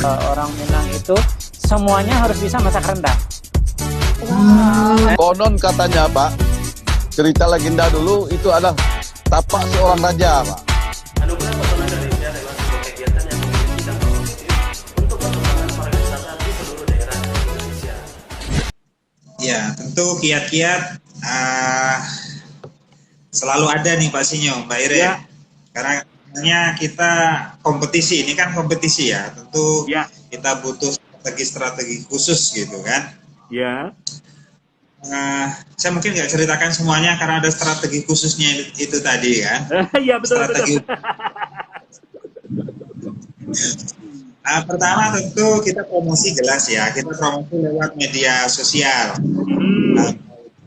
Orang Minang itu semuanya harus bisa masak rendang. Konon katanya Pak, cerita legenda dulu itu adalah tapak seorang raja Pak. Anugerah Pesona Indonesia adalah sebuah kegiatan yang memiliki dampak positif untuk perkembangan pariwisata di seluruh daerah di Indonesia. Ya, tentu kiat-kiat selalu ada nih pastinya Mbak Ire. Ya. Karena kita kompetisi, ini kan kompetisi ya, tentu Ya. kita butuh strategi khusus gitu kan. Ya. Saya mungkin nggak ceritakan semuanya karena ada strategi khususnya itu tadi kan. Iya betul Strategi. betul. Pertama tentu kita promosi jelas ya, kita promosi lewat media sosial,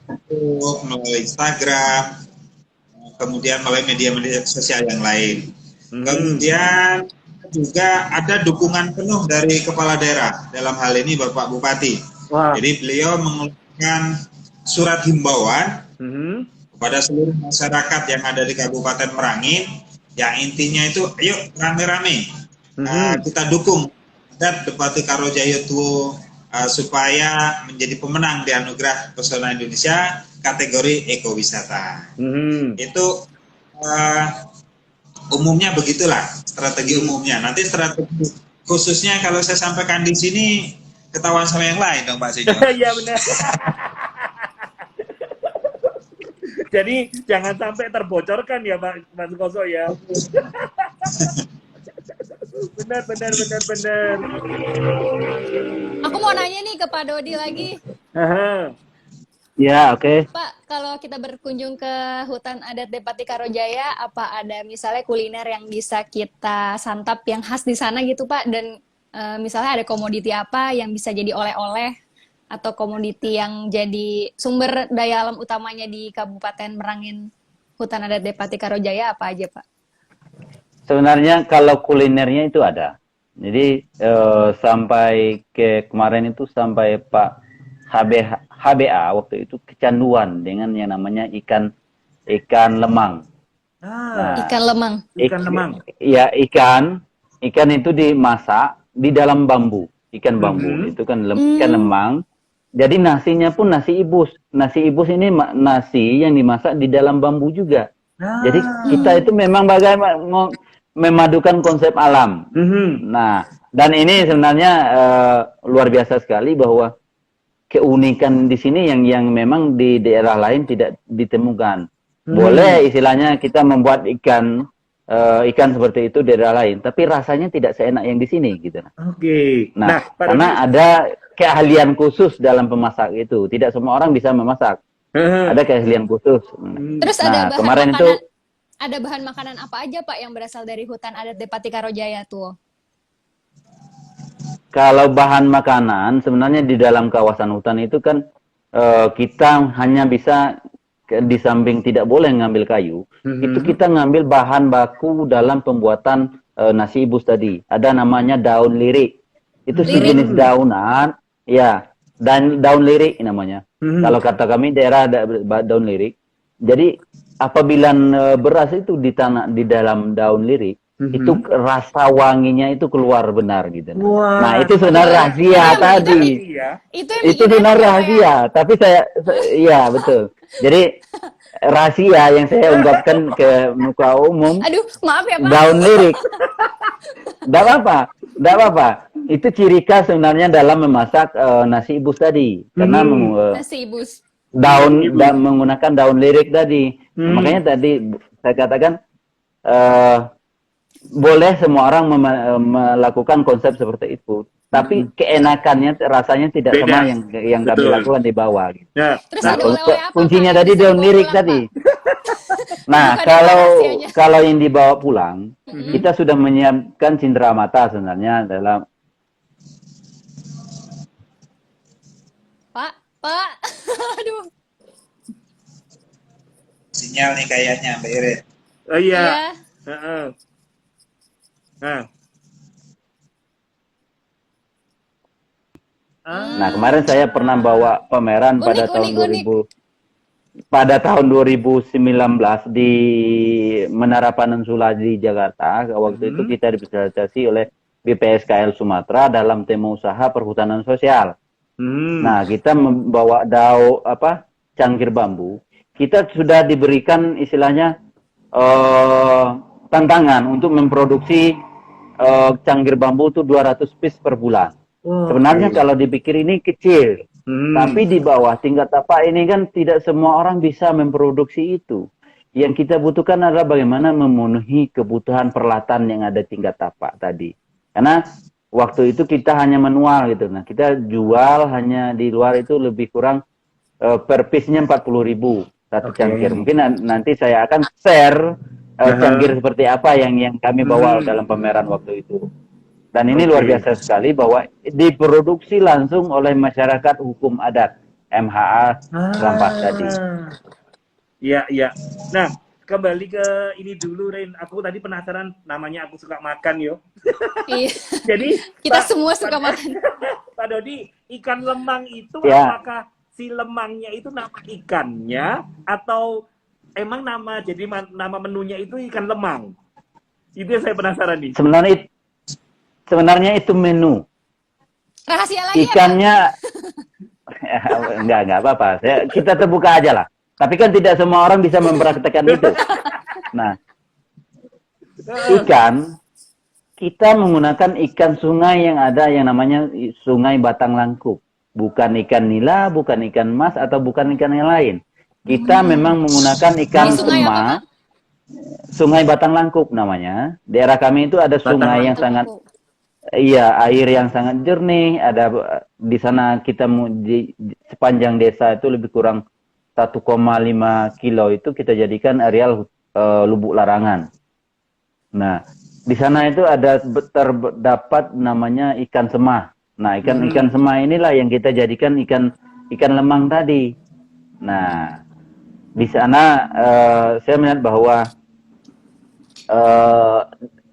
Facebook, melalui Instagram, kemudian melalui media-media sosial yang lain. Kemudian juga ada dukungan penuh dari kepala daerah, dalam hal ini Bapak Bupati. Wah. Jadi beliau mengeluarkan surat himbauan kepada seluruh masyarakat yang ada di Kabupaten Merangin, yang intinya itu, ayo rame-rame kita dukung dan Bupati Karo Jaya Tuo supaya menjadi pemenang di Anugerah Pesona Indonesia kategori ekowisata. Itu umumnya begitulah strategi umumnya. Nanti strategi khususnya kalau saya sampaikan di sini ketahuan sama yang lain dong Pak Sinyo. Iya benar. Jadi jangan sampai terbocorkan ya Pak Mas Koso ya. Benar. Aku mau nanya nih ke Pak Dodi lagi. Ya, oke. Pak, kalau kita berkunjung ke hutan adat Depati Karo Jaya, apa ada misalnya kuliner yang bisa kita santap yang khas di sana gitu Pak? Dan misalnya ada komoditi apa yang bisa jadi oleh-oleh atau komoditi yang jadi sumber daya alam utamanya di Kabupaten Merangin hutan adat Depati Karo Jaya apa aja Pak? Sebenarnya kalau kulinernya itu ada. Jadi sampai ke kemarin itu sampai Pak HBA waktu itu kecanduan dengan yang namanya ikan lemang. Ikan lemang. Ikan lemang. Iya, ikan itu dimasak di dalam bambu, ikan bambu. Itu kan ikan lemang. Jadi nasinya pun nasi ibus. Nasi ibus ini nasi yang dimasak di dalam bambu juga. Jadi kita itu memang bagaimana memadukan konsep alam. Nah, dan ini sebenarnya luar biasa sekali bahwa keunikan di sini yang memang di daerah lain tidak ditemukan. Boleh istilahnya kita membuat ikan seperti itu di daerah lain, tapi rasanya tidak seenak yang di sini gitu. Oke. Nah, karena ada keahlian khusus dalam memasak itu. Tidak semua orang bisa memasak. Ada keahlian khusus. Terus Nah, ada bahan kemarin makanan, itu ada bahan makanan apa aja Pak yang berasal dari hutan adat Depati Karo Jaya tuh? kalau bahan makanan sebenarnya di dalam kawasan hutan itu kan kita hanya bisa di samping tidak boleh ngambil kayu, itu kita ngambil bahan baku dalam pembuatan nasi ibus tadi. Ada namanya daun lirik. Itu sejenis daunan, ya, dan daun lirik namanya. Kalau kata kami daerah ada daun lirik. Jadi apabila beras itu di dalam daun lirik, itu rasa wanginya itu keluar benar gitu. Wah. Nah, itu sebenarnya rahasia tadi. Itu sebenarnya rahasia, tapi iya betul. Jadi rahasia yang saya ungkapkan ke muka umum. Aduh, maaf ya Pak. Daun lirik. Enggak apa-apa. Itu ciri khas sebenarnya dalam memasak nasi ibus tadi. Karena nasi ibus. Dan menggunakan daun lirik tadi. Makanya tadi saya katakan boleh semua orang melakukan konsep seperti itu. Tapi keenakannya rasanya tidak beda. sama yang kami lakukan di bawah. Gitu. Ya. Terus Nah, ada oleh-oleh apa, kuncinya Pak, tadi yang daun bisa lirik dibawa tadi. pulang, Nah, Bukan rahasianya. kalau yang dibawa pulang, kita sudah menyiapkan cindera mata sebenarnya dalam. Pak, aduh. Sinyal nih kayaknya Mbak Ire. Oh iya. Iya. Nah, kemarin saya pernah bawa pameran pada tahun 2000. pada tahun 2019 di Menara Peninsula di Jakarta, waktu itu kita difasilitasi oleh BPSKL Sumatera dalam tema usaha perhutanan sosial. Nah, kita membawa cangkir bambu. Kita sudah diberikan istilahnya tantangan untuk memproduksi cangkir bambu itu 200 piece per bulan. Sebenarnya kalau dipikir ini kecil, tapi di bawah tingkat tapak ini kan tidak semua orang bisa memproduksi itu. Yang kita butuhkan adalah bagaimana memenuhi kebutuhan peralatan yang ada tingkat tapak tadi. Karena waktu itu kita hanya manual gitu. Nah, kita jual hanya di luar itu lebih kurang per piece-nya 40.000 satu cangkir. Mungkin nanti saya akan share cangkir seperti apa yang kami bawa dalam pameran waktu itu. Dan ini luar biasa sekali bahwa diproduksi langsung oleh masyarakat hukum adat MHA Rampas tadi. Iya, iya. Nah, kembali ke ini dulu, Rin. Aku tadi penasaran, namanya Aku Suka Makan, yo. Iya. Jadi Kita semua suka makan. Pak Dodi, ikan lemang itu apakah si lemangnya itu nama ikannya atau emang nama nama menunya itu ikan lemang? Itu yang saya penasaran nih. Sebenarnya itu menu. Rahasia lagi Ikannya enggak apa-apa. Kita terbuka aja lah. Tapi kan tidak semua orang bisa mempraktekkan itu. Nah, ikan kita menggunakan ikan sungai yang ada yang namanya Sungai Batang Langkup. Bukan ikan nila, bukan ikan mas, atau bukan ikan yang lain. Kita memang menggunakan ikan sema. Sungai Batang Langkup namanya. Daerah kami itu ada sungai yang sangat air yang sangat jernih. Ada di sana kita di sepanjang desa itu lebih kurang 1,5 kilo itu kita jadikan areal lubuk larangan. Nah, di sana itu ada terdapat namanya ikan semah. Nah, ikan semah inilah yang kita jadikan ikan lemang tadi. Nah, di sana saya melihat bahwa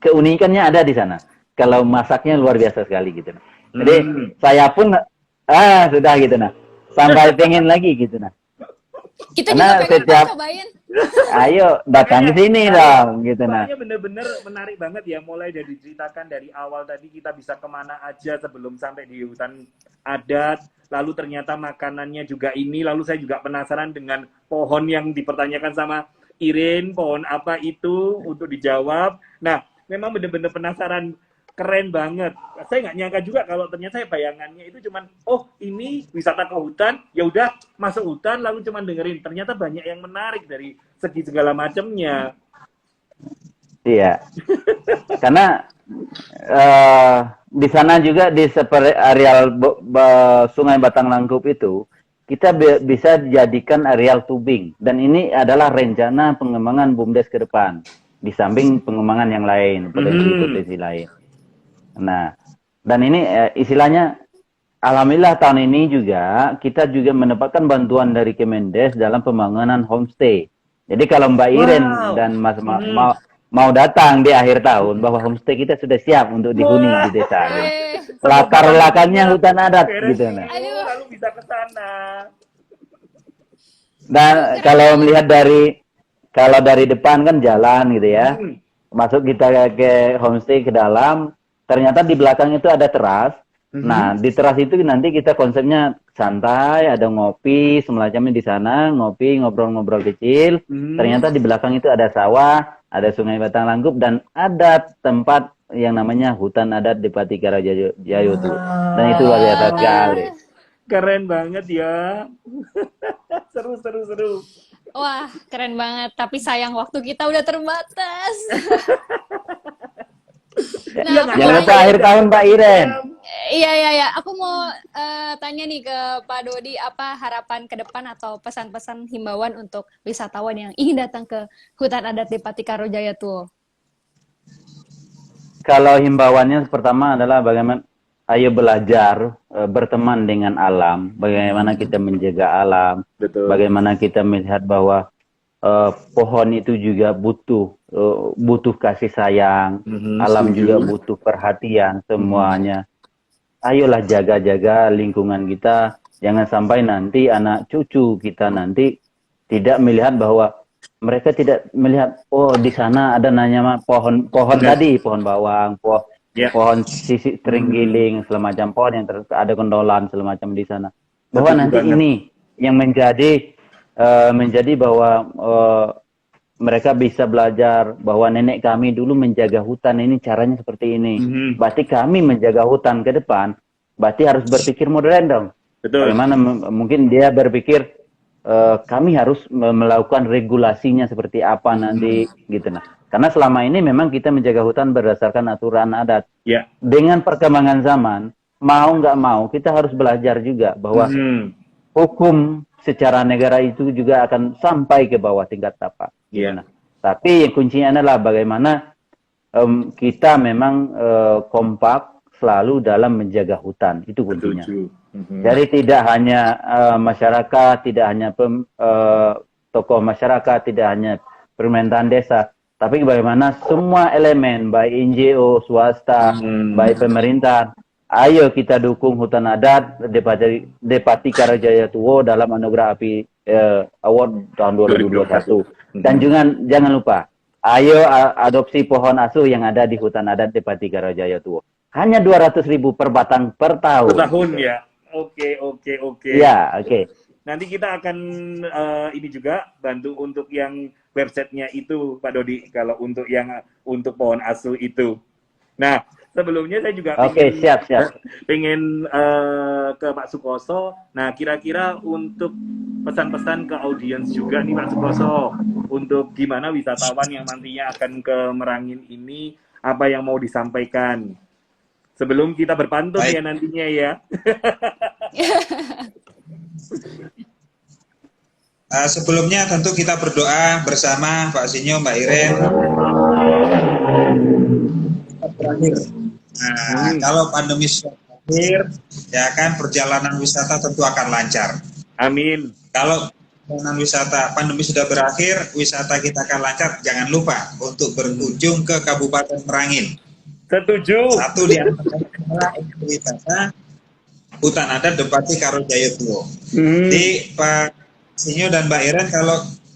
keunikannya ada di sana. Kalau masaknya luar biasa sekali gitu. Jadi saya pun sudah gitu nah. Sampai pengen lagi gitu nah. Kita juga pengen cobain. Ayo datang ke sini dong gitu nah. Bener-bener menarik banget ya, mulai dari diceritakan dari awal tadi kita bisa kemana aja sebelum sampai di hutan adat, lalu ternyata makanannya juga ini, lalu saya juga penasaran dengan pohon yang dipertanyakan sama Irin, pohon apa itu untuk dijawab. Nah, memang bener-bener penasaran. Keren banget. Saya nggak nyangka juga kalau ternyata bayangannya itu cuman, oh ini wisata ke hutan, ya udah masuk hutan lalu cuman dengerin. Ternyata banyak yang menarik dari segi segala macamnya. Iya. Karena di sana juga di areal Sungai Batang Langkup itu kita bisa dijadikan areal tubing, dan ini adalah rencana pengembangan BUMDes ke depan di samping pengembangan yang lain, potensi-potensi lain. Nah, dan ini istilahnya alhamdulillah tahun ini juga kita juga mendapatkan bantuan dari Kemendes dalam pembangunan homestay. Jadi kalau Mbak Iren dan Mas mau datang di akhir tahun, bahwa homestay kita sudah siap untuk dihuni di desa. Latar belakangnya hutan adat gitu nah. Lalu bisa ke sana. Dan kalau melihat dari depan kan jalan gitu ya. Masuk kita ke homestay ke dalam, ternyata di belakang itu ada teras. Nah, di teras itu nanti kita konsepnya santai, ada ngopi semacamnya di sana, ngopi, ngobrol-ngobrol kecil. Ternyata di belakang itu ada sawah, ada Sungai Batang Langkup, dan ada tempat yang namanya hutan adat Depati Karajayo tuh. Dan itu luar biasa sekali. Keren banget ya. Seru. Wah, keren banget. Tapi sayang waktu kita udah terbatas. Jangan lupa akhir tahun Pak Iren. Iya. Aku mau tanya nih ke Pak Dodi, apa harapan ke depan atau pesan-pesan himbauan untuk wisatawan yang ingin datang ke hutan adat Depati Karojaya tuh? Kalau himbauannya pertama adalah bagaimana ayo belajar berteman dengan alam, bagaimana kita menjaga alam, bagaimana kita melihat bahwa pohon itu juga butuh kasih sayang, alam juga butuh perhatian semuanya. Ayolah jaga-jaga lingkungan kita, jangan sampai nanti anak cucu kita nanti tidak melihat bahwa mereka tidak melihat, oh di sana ada namanya pohon tadi, pohon bawang, pohon sisik terenggiling, semacam pohon yang ada gondolan semacam di sana. Bahwa Betul nanti banget. ini yang menjadi bahwa mereka bisa belajar bahwa nenek kami dulu menjaga hutan ini caranya seperti ini. Berarti kami menjaga hutan ke depan, berarti harus berpikir modern dong. Betul. Bagaimana mungkin dia berpikir kami harus melakukan regulasinya seperti apa nanti gitu nah. Karena selama ini memang kita menjaga hutan berdasarkan aturan adat. Ya. Dengan perkembangan zaman, mau nggak mau kita harus belajar juga bahwa hukum secara negara itu juga akan sampai ke bawah tingkat tapak. Iya. Nah, tapi kuncinya adalah bagaimana kita memang kompak selalu dalam menjaga hutan, itu kuncinya. Jadi tidak hanya masyarakat, tidak hanya tokoh masyarakat, tidak hanya pemerintahan desa, tapi bagaimana semua elemen, baik NGO, swasta, baik pemerintah, ayo kita dukung hutan adat Depati Karajaya Tuwo dalam Anugerah API Award tahun 2021. Dan jangan lupa, ayo adopsi pohon asuh yang ada di hutan adat Depati Karajaya Tuwo. Hanya 200.000 per batang per tahun. Per tahun ya. Oke. Ya, oke. Nanti kita akan ini juga bantu untuk yang websitenya itu, Pak Dodi, kalau untuk pohon asuh itu. Nah, sebelumnya saya juga siap. pengen ke Pak Sukoso. Nah, kira-kira untuk pesan-pesan ke audiens juga nih Pak Sukoso, untuk gimana wisatawan yang nantinya akan ke Merangin ini, apa yang mau disampaikan sebelum kita berpantun ya nantinya ya. Sebelumnya tentu kita berdoa bersama Pak Sinyo, Mbak Iren. Terakhir. Nah, kalau pandemi sudah berakhir, ya kan perjalanan wisata tentu akan lancar. Amin. Kalau pandemi sudah berakhir, wisata kita akan lancar. Jangan lupa untuk berkunjung ke Kabupaten Merangin. Setuju. Satu di antara wisata hutan adat Depati Karojaya Tuwo. Jadi Pak Sinyo dan Mbak Iren,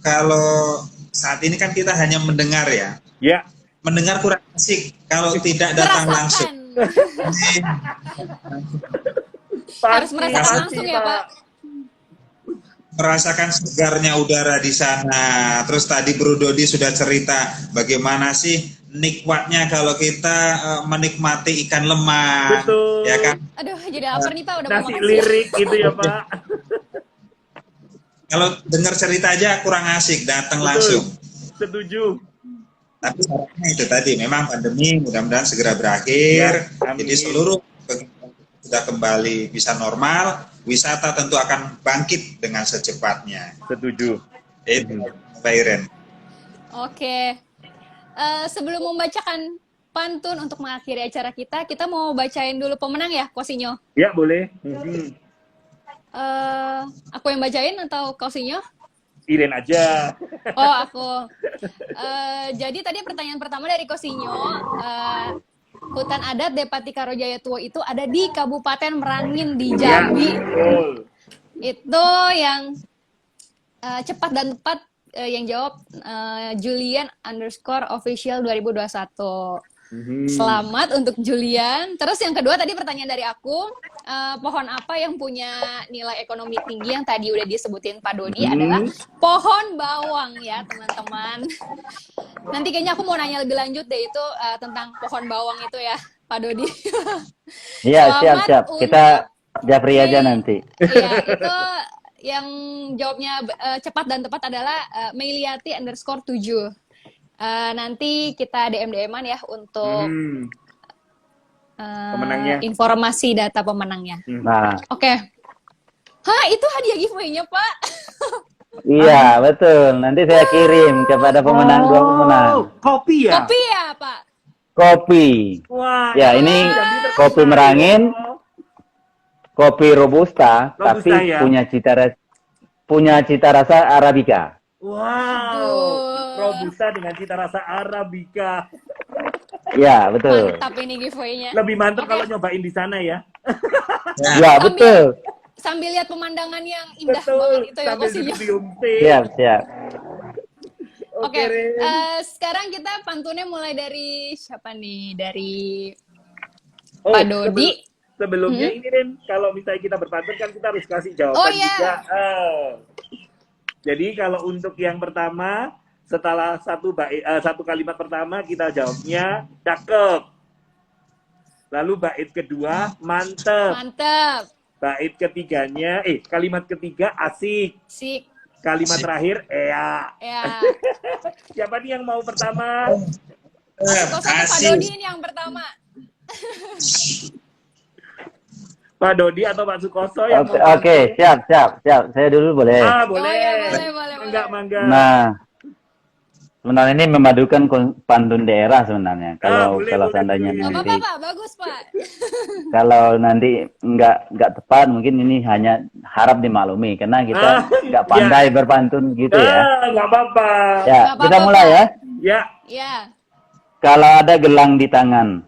kalau saat ini kan kita hanya mendengar ya. Ya. Mendengar kurang asik kalau tidak datang langsung. Harus merasakan langsung ya Pak. Merasakan segarnya udara di sana. Terus tadi Bro Dodi sudah cerita bagaimana sih nikmatnya kalau kita menikmati ikan lemang. Betul. Ya kan? Aduh, jadi lapar nih Pak, udah mau Nasi makan lirik gitu ya Pak. Kalau dengar cerita aja kurang asik, datang Betul. langsung. Setuju. Tapi syaratnya itu tadi, memang pandemi mudah-mudahan segera berakhir. Ya, Jadi seluruh kegiatan sudah kembali bisa normal, wisata tentu akan bangkit dengan secepatnya. Setuju. Itu Mbak Iren. Oke. Sebelum membacakan pantun untuk mengakhiri acara kita mau bacain dulu pemenang ya, Kosinyo? Ya, boleh. Aku yang bacain atau Kosinyo? Iren aja. Oh, aku. Jadi tadi pertanyaan pertama dari Kosinyo, hutan adat Depati Karojaya Tuwo itu ada di Kabupaten Merangin di Jambi. Ya, betul. Itu yang cepat dan tepat yang jawab Julian_official 2021. Selamat untuk Julian. Terus yang kedua tadi pertanyaan dari aku, pohon apa yang punya nilai ekonomi tinggi yang tadi udah disebutin Pak Dodi adalah pohon bawang ya teman-teman. Nanti kayaknya aku mau nanya lebih lanjut deh itu tentang pohon bawang itu ya Pak Dodi. Iya, siap. Kita japri aja nanti. Iya, itu yang jawabnya cepat dan tepat adalah Meiliati_7. Nanti kita DM-an ya untuk pemenangnya. Informasi data pemenangnya. Nah, Oke. Hah, itu hadiah giveaway-nya, Pak. iya betul. Nanti saya kirim kepada pemenang dua pemenang. Kopi ya? Kopi ya, Pak? Kopi. Wah. Ya, ini kopi Merangin, kopi Robusta, tapi ya? punya cita rasa Arabica. Wow. Robusta dengan cita rasa Arabica. Ya, betul. Mantap ini giveaway-nya. Lebih mantap kalau nyobain di sana ya. Ya, betul. sambil lihat pemandangan yang indah Betul, banget itu ya sambil Kosinya. duduk di homestay. Siap, siap. Oke, Rin. sekarang kita pantunnya mulai dari siapa nih? Dari Oh, Pak Dodi. Sebelumnya ini Rin, kalau misalnya kita berpantun kan kita harus kasih jawaban Oh, iya. juga. Jadi kalau untuk yang pertama, setelah satu kalimat pertama kita jawabnya cakep. Lalu bait kedua mantep. Mantep. Bait ketiganya, kalimat ketiga asik. Sik. Kalimat terakhir ya. Ya. Siapa nih yang mau pertama? Kok Pak Asik. Dodi ini yang pertama. Pak Dodi atau Pak Sukoso yang Oke, mau oke, siap, siap, siap. Saya dulu boleh. Boleh. Oh, ya, boleh. Mangga, mangga. Nah, sebenarnya ini memadukan pantun daerah sebenarnya. Kalau boleh, seandainya boleh. Gak nanti, apa-apa Pak, bagus Pak. kalau nanti nggak tepat, mungkin ini hanya harap dimaklumi karena kita nggak pandai berpantun gitu ya. Nggak apa-apa. Ya, Nggak kita apa-apa, mulai ya. Ya. Ya. Kalau ada gelang di tangan,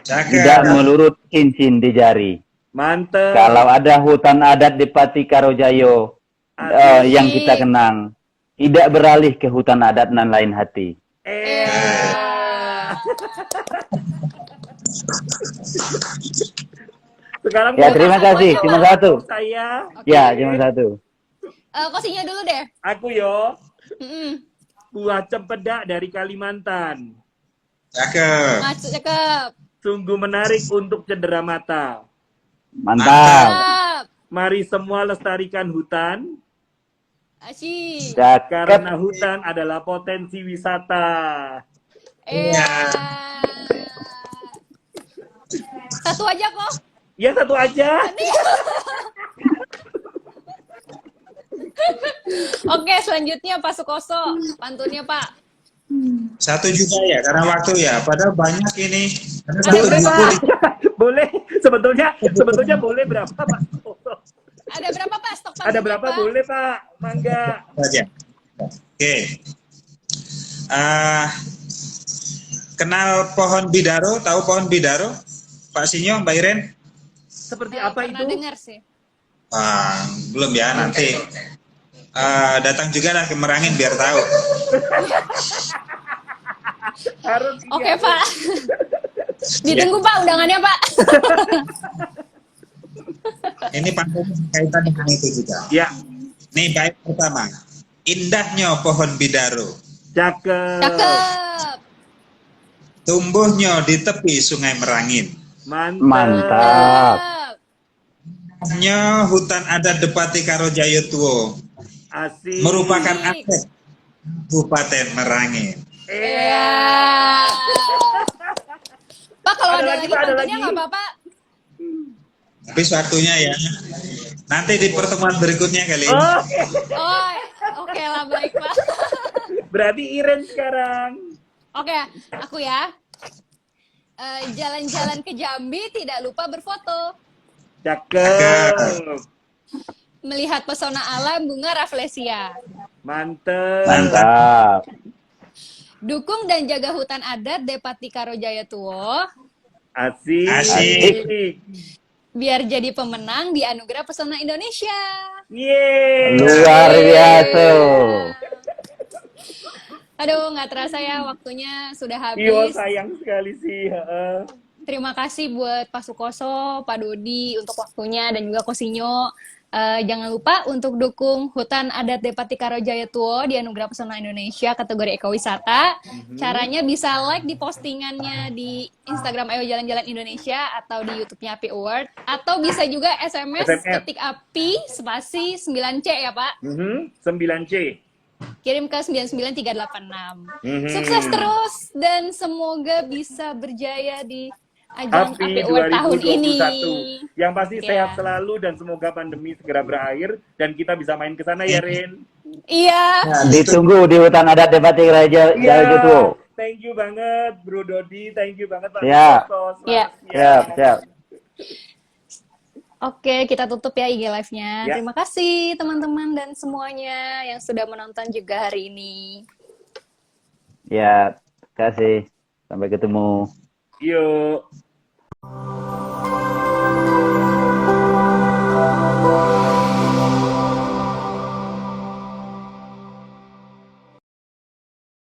tidak Cakep. melurut cincin di jari. Mantep. Kalau ada hutan adat di Pati Karojayo yang kita kenang, tidak beralih ke hutan adat nan lain hati. Sekarang Ya, terima kasih. Cuma satu. Saya. Ya, cuma satu. Kosinya dulu deh. Aku yo. Mm-mm. Buah cempedak dari Kalimantan. Cakep. Masuk cakep. Sungguh menarik untuk cendera mata. Mantap. Cakep. Mari semua lestarikan hutan. Asyik. Cakep. Karena hutan adalah potensi wisata. Iya. Satu aja kok. Ya, satu aja. Oke, selanjutnya Pak Sukoso. Pantunnya Pak. Satu juga ya, karena waktu ya. Padahal banyak ini. Karena Ada satu berapa? buku. Boleh. Sebetulnya boleh berapa, Pak? Ada berapa Pak stok pantunnya Ada berapa? Pak? Boleh, Pak. Mangga. Saja. Oke. Kenal pohon bidaro? Tahu pohon bidaro? Pak Sinyo, Mbak Iren? Seperti apa Pernah itu? dengar sih. Belum ya, nanti datang juga lah ke Merangin biar tahu. Harus. Oke iya. Pak. Ditunggu Pak undangannya Pak. Ini pantun kaitan dengan itu juga. Ya. Nih bait pertama. Indahnya pohon bidaro, Cakep. Cakep. tumbuhnya di tepi sungai Merangin. Mantap. Mantap. Cakep. Indahnya hutan adat Depati Karojayo Tuo Asik. merupakan aset Kabupaten Merangin. Iya. Pak kalau Ada ada lagi, lagi Pak, ada pantunnya lagi. nggak apa-apa. Habis waktunya ya. Nanti di pertemuan berikutnya kali ini. Oh, Oh, oke lah baik Pak. berarti Iren sekarang. Oke, aku ya. Jalan-jalan ke Jambi tidak lupa berfoto. Cakep. Melihat pesona alam bunga rafflesia. Mantep. Mantap. Dukung dan jaga hutan adat Depati Karojaya Tuo. Asik. Asik. Biar jadi pemenang di Anugerah Pesona Indonesia. Yeay. Luar biasa. Aduh, nggak terasa ya waktunya sudah Iya, habis. sayang sekali sih. Terima kasih buat Pak Sukoso, Pak Dodi untuk waktunya dan juga Kosinyo. Jangan lupa untuk dukung Hutan Adat Depati Karojaya Tuo di Anugerah Pesona Indonesia kategori ekowisata. Caranya bisa like di postingannya di Instagram Ayo Jalan-Jalan Indonesia atau di YouTube-nya API Award. Atau bisa juga SMS ketik API spasi 9C ya Pak. 9C. Kirim ke 99386. Sukses terus dan semoga bisa berjaya di ajang Happy API Award tahun ini. 2021. Yang pasti Ya. sehat selalu dan semoga pandemi segera berakhir dan kita bisa main ke sana ya, Rin. Iya. Ditunggu di hutan adat Depati Karojayo Tuo. Thank you banget Bro Dodi, thank you banget Pak Ya. Sukoso. Selamat Ya. Siap, siap. Oke, kita tutup ya IG live-nya. Ya. Terima kasih teman-teman dan semuanya yang sudah menonton juga hari ini. Ya, kasih. Sampai ketemu. Yuk.